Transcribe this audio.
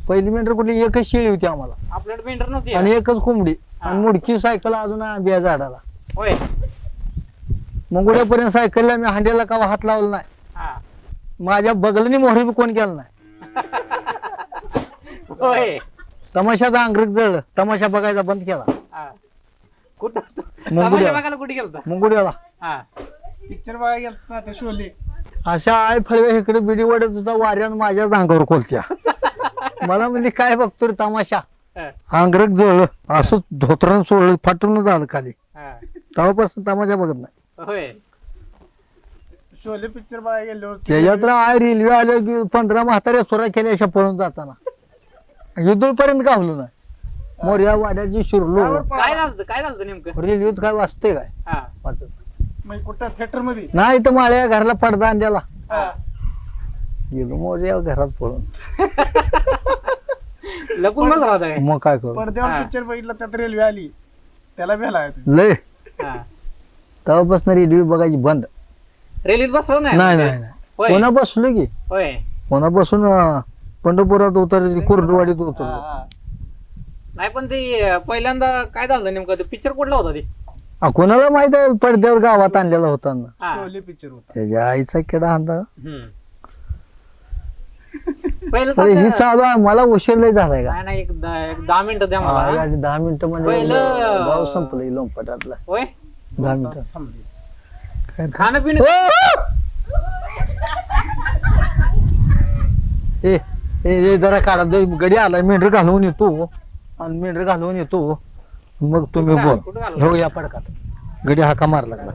पहिली मेंढर कुठली एकच शेळी होती आम्हाला आपल्याकडे मेंढर नव्हती आणि एकच कोंबडी आणि मुडकी सायकल अजून आंब्या झाडाला होय मुंगुड्यापर्यंत सायकलला मी हांड्याला का हात लावला नाही हा माझ्या बगलनी मोहरी बी कोण केलं नाही होय तमाशाचा अंगरक जळलं तमाशा बघायचा बंद केला हा. कुठं मुंगुड्या. तमाशा बघायला कुठे गेलता मुंगुड्याला हा पिक्चर बघायला गेलतो ना ते शोले अशा आय फळव्या इकडे बिडी वाढत होता वाऱ्यानं माझ्या अंगावर खोलत्या मला म्हणजे काय बघतो रे तमाशा हा, अंगरक जळलं असं धोतरण सोडलं फाटून झालं खाली हा. तेव्हापासून तमाशा बघत नाही होय शोले पिक्चर बघायला गेलो त्याच्यात आय रेल्वे आले की 15 म्हाताऱ्या सोरा केल्या अशा पळून जाताना युद्धपर्यंत गावलो नाही मोर्या वाड्याची शिरलो काय झालं नेमकं रेल्वेत काय वाचते काय हा वाचत मग कुठं थिएटर मध्ये नाही तर माळ्या घराला पडदा आणल्याला हा. गेलो मोर्या घरात पळून लपून बस राहता काय मग काय करू पडद्यावर हा. पिक्चर बघितला त्यात रेल्वे आली त्याला भेला लय हा. तेव्हापासून रेल्वे बघायची बंद रेल्वेत बसलो नाही नाही नाही नाही होय कोणा बसलो की होय कोणा बसून पंढरपुरात उतरली कुर्डवाडीत हा, उतरलो हा. नाही पण ते पहिल्यांदा काय झालं नेमकं पिक्चर कुठला होता ते कोणाला माहित आहे पडद्यावर गावात आणलेला होता ना हा. शोले पिक्चर होता त्याच्या आईचा किडा आणला हम्म. पहिलं तर ही तर- चालू आहे मला उशीर लय झालाय का नाही नाही एक 10 मिनिटं द्या मला हा? 10 मिनिटं म्हणजे पहिलं- गाव संपलं लोंपटातला होय 10 मिनिटं थांबली. खाणं पिणं ए ए जरा काढा गडी आलाय मेंढर घालवून येतो आणि मेंढर घालवून येतो मग तुम्ही कुठं बोल कुठं घालवून? हो या पडकात गडी हाका मार लागला